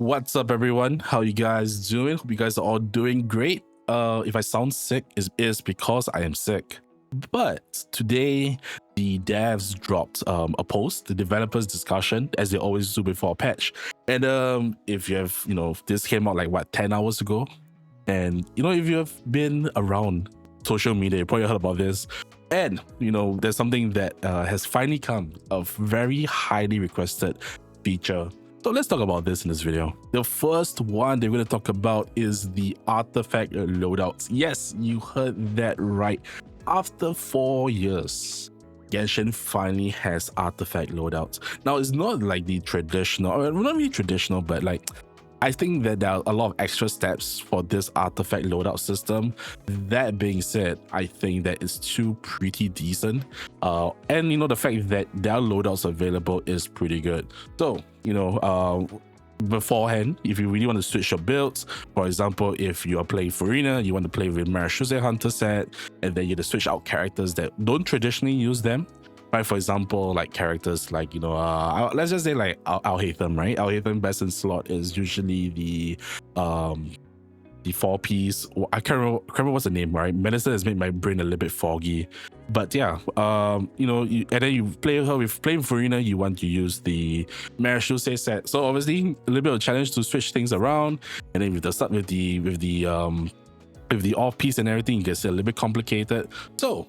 What's up, everyone? How you guys doing? Hope you guys are all doing great. If I sound sick, is because I am sick. But today, the devs dropped a post, the developers discussion, as they always do before a patch. And if you have, this came out like what 10 hours ago, and if you have been around social media, you probably heard about this. And there's something that has finally come, a very highly requested feature. So let's talk about this in this video. The first one they're going to talk about is the artifact loadouts. Yes, you heard that right. After 4 years, Genshin finally has artifact loadouts. Now, it's not like the traditional, or not really traditional, but like I think that there are a lot of extra steps for this artifact loadout system. That being said, I think that it's still pretty decent. And the fact that there are loadouts available is pretty good. So, beforehand, if you really want to switch your builds, for example, if you are playing Farina, you want to play with Marashuse Hunter set, and then you have to switch out characters that don't traditionally use them. Right, for example, like characters like, let's just say like Al-Haytham, right? Al-Haytham best in slot is usually the 4-piece. I can't remember what's the name, right? Medicine has made my brain a little bit foggy. But yeah, and then you play her with playing Farina, you want to use the Marashuse set. So obviously a little bit of a challenge to switch things around. And then with the off-piece and everything, it gets a little bit complicated. So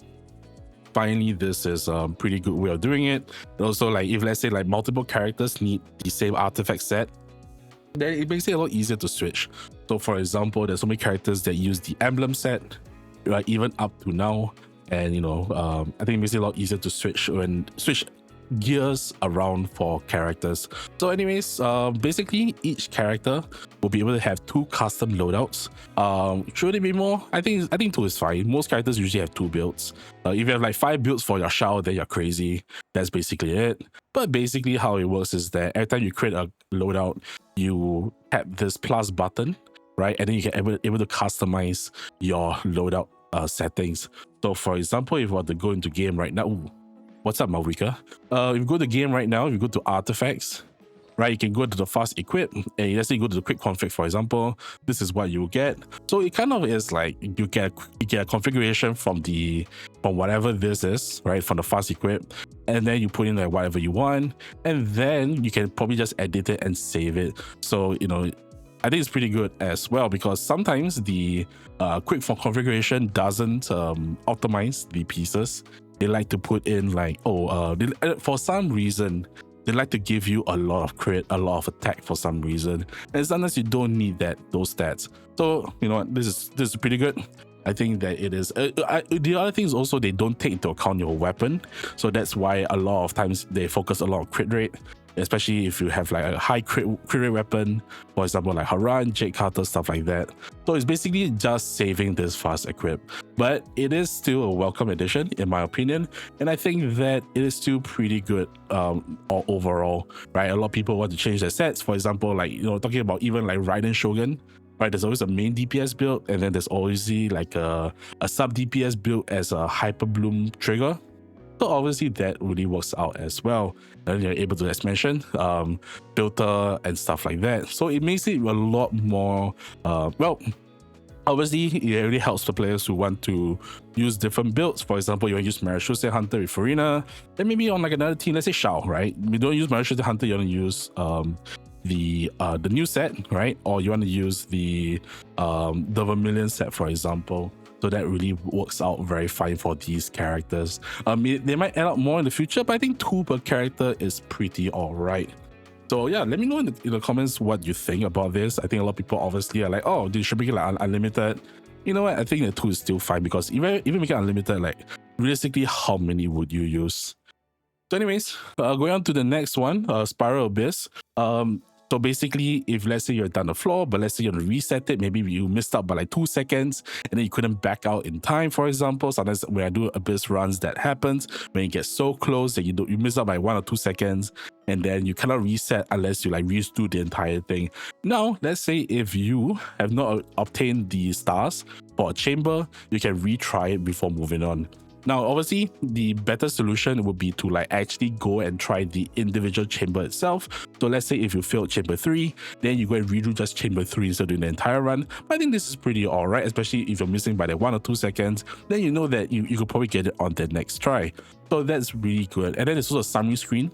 finally, this is a pretty good way of doing it. And also, like if let's say like multiple characters need the same artifact set, then it makes it a lot easier to switch. So for example, there's so many characters that use the emblem set, right? Even up to now, and I think it makes it a lot easier to switch gears around for characters. So anyways, basically each character will be able to have 2 custom loadouts. Should it be more? I think 2 is fine. Most characters usually have 2 builds. If you have like 5 builds for your Shao, then you're crazy. That's basically it. But basically how it works is that every time you create a loadout, you tap this plus button, right? And then you can able to customize your loadout settings. So for example, if you want to go into game right now, what's up, Malvika? If you go to game right now, if you go to artifacts, right, you can go to the fast equip, and let's say you go to the quick config, for example, this is what you get. So it kind of is like you get a configuration from whatever this is, right, from the fast equip, and then you put in like whatever you want, and then you can probably just edit it and save it. So I think it's pretty good as well, because sometimes the quick configuration doesn't optimize the pieces. They like to put in like, for some reason, they like to give you a lot of crit, a lot of attack for some reason. And sometimes you don't need those stats. So, this is pretty good. I think that it is. The other thing is also they don't take into account your weapon. So that's why a lot of times they focus a lot on crit rate, especially if you have like a high crit rate weapon, for example, like Haran, Jade Carter, stuff like that. So it's basically just saving this fast equip. But it is still a welcome addition, in my opinion. And I think that it is still pretty good overall, right? A lot of people want to change their sets. For example, like, talking about even like Raiden Shogun, right? There's always a main DPS build, and then there's always like a sub DPS build as a Hyper Bloom trigger. So obviously that really works out as well. And you're able to, as mentioned, filter and stuff like that. So it makes it a lot more, obviously it really helps for players who want to use different builds. For example, you want to use Marashuse Hunter with Farina, then maybe on like another team, let's say Shao, right? You don't use Marashuse Hunter, you want to use the new set, right? Or you want to use the Vermilion set, for example. So that really works out very fine for these characters. They might add up more in the future, but I think 2 per character is pretty alright. So yeah, let me know in the comments what you think about this. I think a lot of people obviously are like, oh, they should make it like unlimited. You know what? I think the 2 is still fine, because even make it unlimited, like realistically, how many would you use? So anyways, going on to the next one, Spiral Abyss. So basically, if let's say you're done the floor, but let's say you want to reset it, maybe you missed out by like 2 seconds and then you couldn't back out in time, for example. Sometimes when I do Abyss runs, that happens when you get so close that you miss out by 1 or 2 seconds, and then you cannot reset unless you like redo the entire thing. Now, let's say if you have not obtained the stars for a chamber, you can retry it before moving on. Now, obviously, the better solution would be to like actually go and try the individual chamber itself. So let's say if you failed chamber 3, then you go and redo just chamber 3 instead of doing the entire run. But I think this is pretty alright, especially if you're missing by the 1 or 2 seconds, then you know that you could probably get it on the next try. So that's really good. And then there's also a summary screen.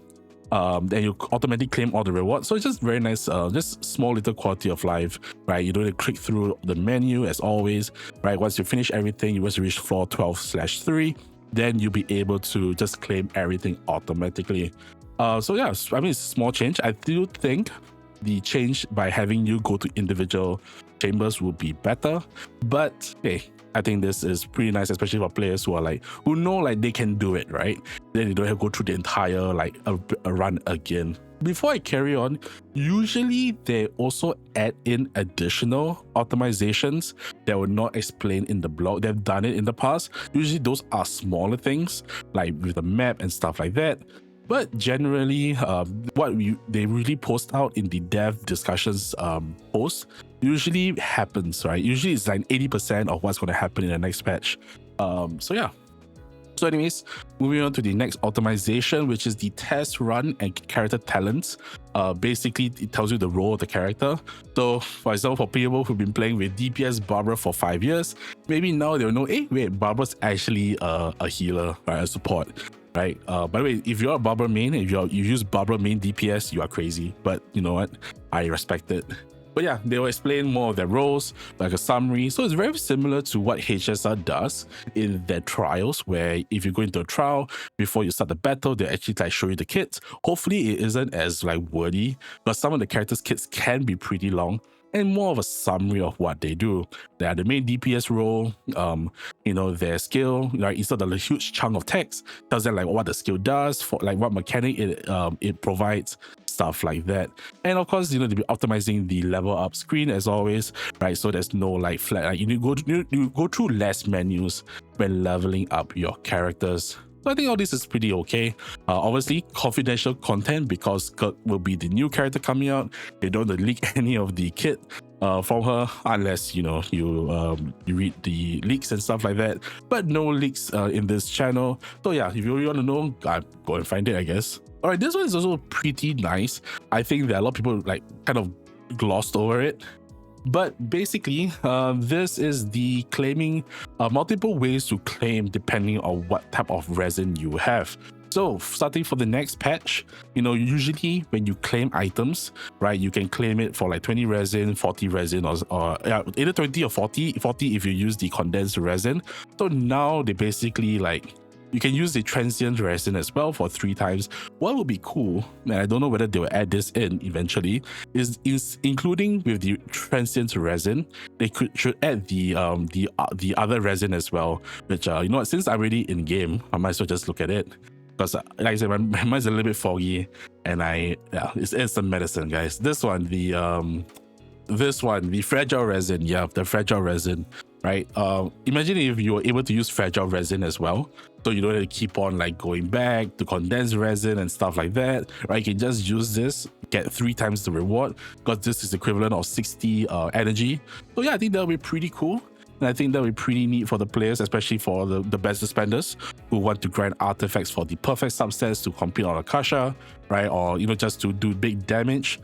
Then you automatically claim all the rewards. So it's just very nice, just small little quality of life, right? You don't need to click through the menu as always, right? Once you finish everything, you just reach floor 12/3, then you'll be able to just claim everything automatically. So yeah, I mean, it's a small change. I do think the change by having you go to individual chambers would be better, but hey, I think this is pretty nice, especially for players who are like, who know like they can do it, right? Then you don't have to go through the entire like a run again. Before I carry on, usually they also add in additional optimizations that were not explained in the blog. They've done it in the past. Usually those are smaller things like with the map and stuff like that. But generally, they really post out in the dev discussions post usually happens, right? Usually it's like 80% of what's going to happen in the next patch. So yeah. So anyways, moving on to the next optimization, which is the test run and character talents. Basically, it tells you the role of the character. So, for example, for people who've been playing with DPS Barbara for 5 years, maybe now they'll know, hey, wait, Barbara's actually a healer, right? A support. Right. By the way, if you're a Barbara main, if you use Barbara main DPS, you are crazy. But you know what? I respect it. But yeah, they will explain more of their roles, like a summary. So it's very similar to what HSR does in their trials, where if you go into a trial, before you start the battle, they actually like show you the kits. Hopefully it isn't as like wordy, but some of the characters' kits can be pretty long and more of a summary of what they do. They are the main DPS role, you know, their skill, like instead of a huge chunk of text, tells them like what the skill does, for like what mechanic it provides, stuff like that. And of course, you know, they'll be optimizing the level up screen as always, right? So there's no like flat, like you go through less menus when leveling up your characters. So I think all this is pretty okay. Obviously, confidential content because Kirk will be the new character coming out. They don't leak any of the kit from her unless you know you read the leaks and stuff like that. But no leaks in this channel. So yeah, if you really want to know, go and find it, I guess. All right, this one is also pretty nice. I think that a lot of people like kind of glossed over it. But basically, this is the claiming multiple ways to claim depending on what type of resin you have. So starting for the next patch, you know, usually when you claim items, right, you can claim it for like 20 resin, 40 resin, or either 20 or 40 if you use the condensed resin. So now they basically like, you can use the transient resin as well for 3 times. What would be cool, and I don't know whether they will add this in eventually, is including with the transient resin, they should add the other resin as well. Which you know what, since I'm already in game, I might as well just look at it. Because like I said, my mind's a little bit foggy, and it's some medicine, guys. This one, the fragile resin, the fragile resin. Right, imagine if you were able to use fragile resin as well, so you don't have to keep on like going back to condensed resin and stuff like that, right? You can just use this, get 3 times the reward, because this is equivalent of 60 energy. So yeah, I think that'll be pretty cool, and I think that'll be pretty neat for the players, especially for the best spenders who want to grind artifacts for the perfect subsets to compete on Akasha, right? Or you know, just to do big damage,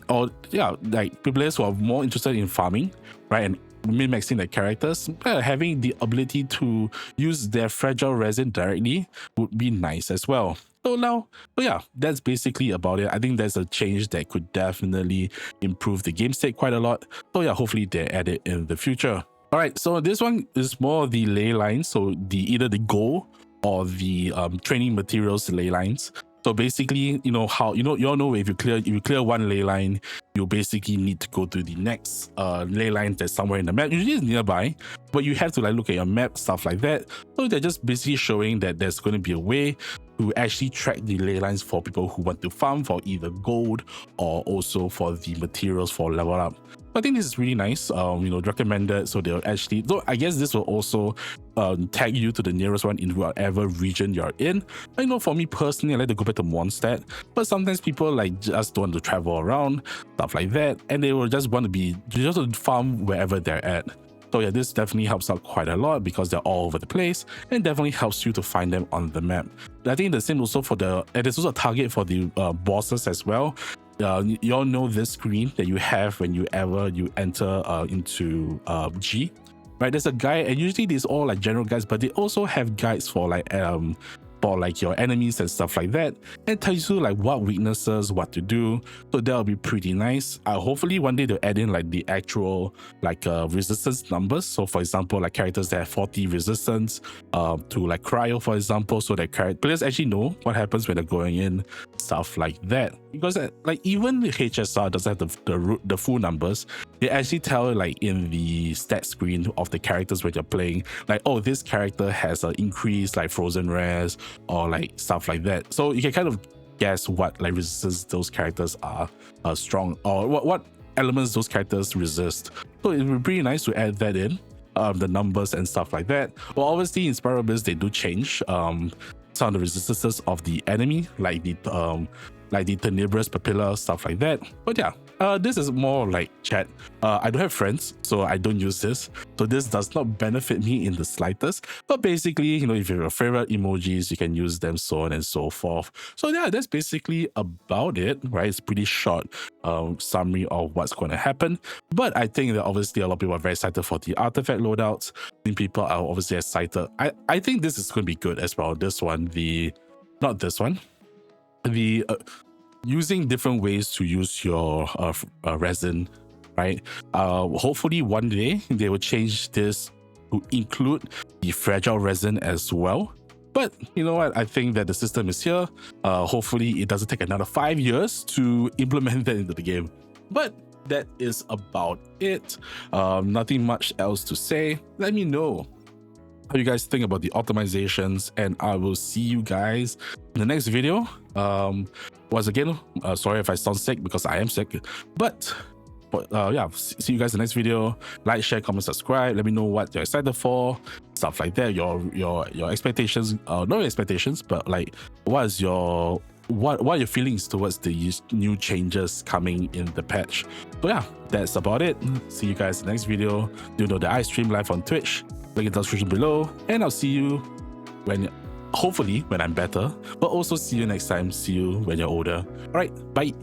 or yeah, like players who are more interested in farming, right? And min-maxing their characters, having the ability to use their fragile resin directly would be nice as well. So yeah, that's basically about it. I think there's a change that could definitely improve the game state quite a lot. So yeah, hopefully they add it in the future. All right, so this one is more the ley lines, so either the goal or the training materials ley lines. So basically, you know how you all know if you clear one ley line, you basically need to go to the next ley line that's somewhere in the map. Usually it's nearby, but you have to like look at your map, stuff like that. So they're just basically showing that there's going to be a way to actually track the ley lines for people who want to farm for either gold or also for the materials for level up. I think this is really nice, you know, recommended. So they'll actually, so I guess this will also tag you to the nearest one in whatever region you're in. I know for me personally, I like to go back to Mondstadt, but sometimes people like just don't want to travel around, stuff like that, and they will just want to farm wherever they're at. So yeah, this definitely helps out quite a lot because they're all over the place, and definitely helps you to find them on the map. I think the same also for and it's also a target for the bosses as well. You all know this screen that you have when you enter into G, right? There's a guide, and usually these all like general guides, but they also have guides for like your enemies and stuff like that, and tells you like what weaknesses, what to do. So that'll be pretty nice. Hopefully one day they'll add in like the actual like resistance numbers. So for example, like characters that have 40 resistance to like cryo, for example, so that players actually know what happens when they're going in, stuff like that. Because like even the HSR doesn't have the full numbers. They actually tell like in the stat screen of the characters when you're playing, like, oh, this character has an increased like frozen rares or like stuff like that. So you can kind of guess what like resistance those characters are strong, or what elements those characters resist. So it would be pretty nice to add that in, the numbers and stuff like that. Well, obviously in Spiral Abyss they do change some of the resistances of the enemy, like the tenebrous papilla, stuff like that. But yeah, this is more like chat. I don't have friends, so I don't use this, so this does not benefit me in the slightest. But basically, you know, if you have your favorite emojis, you can use them, so on and so forth. So yeah, that's basically about it, right? It's pretty short summary of what's going to happen, but I think that obviously a lot of people are very excited for the artifact loadouts. I think people are obviously excited. I think this is going to be good as well. This one, not this one, the using different ways to use your resin, right? Hopefully one day they will change this to include the fragile resin as well. But you know what? I think that the system is here. Hopefully it doesn't take another 5 years to implement that into the game. But that is about it. Nothing much else to say. Let me know how you guys think about the optimizations, and I will see you guys in the next video. Once again, sorry if I sound sick, because I am sick, but yeah, see you guys in the next video. Like, share, comment, subscribe. Let me know what you're excited for, stuff like that. Your expectations, not expectations, but like what are your feelings towards the new changes coming in the patch. So yeah, that's about it. See you guys in the next video. You know that I stream live on Twitch, link in the description below, and I'll see you hopefully when I'm better, but also see you next time. See you when you're older. All right, bye.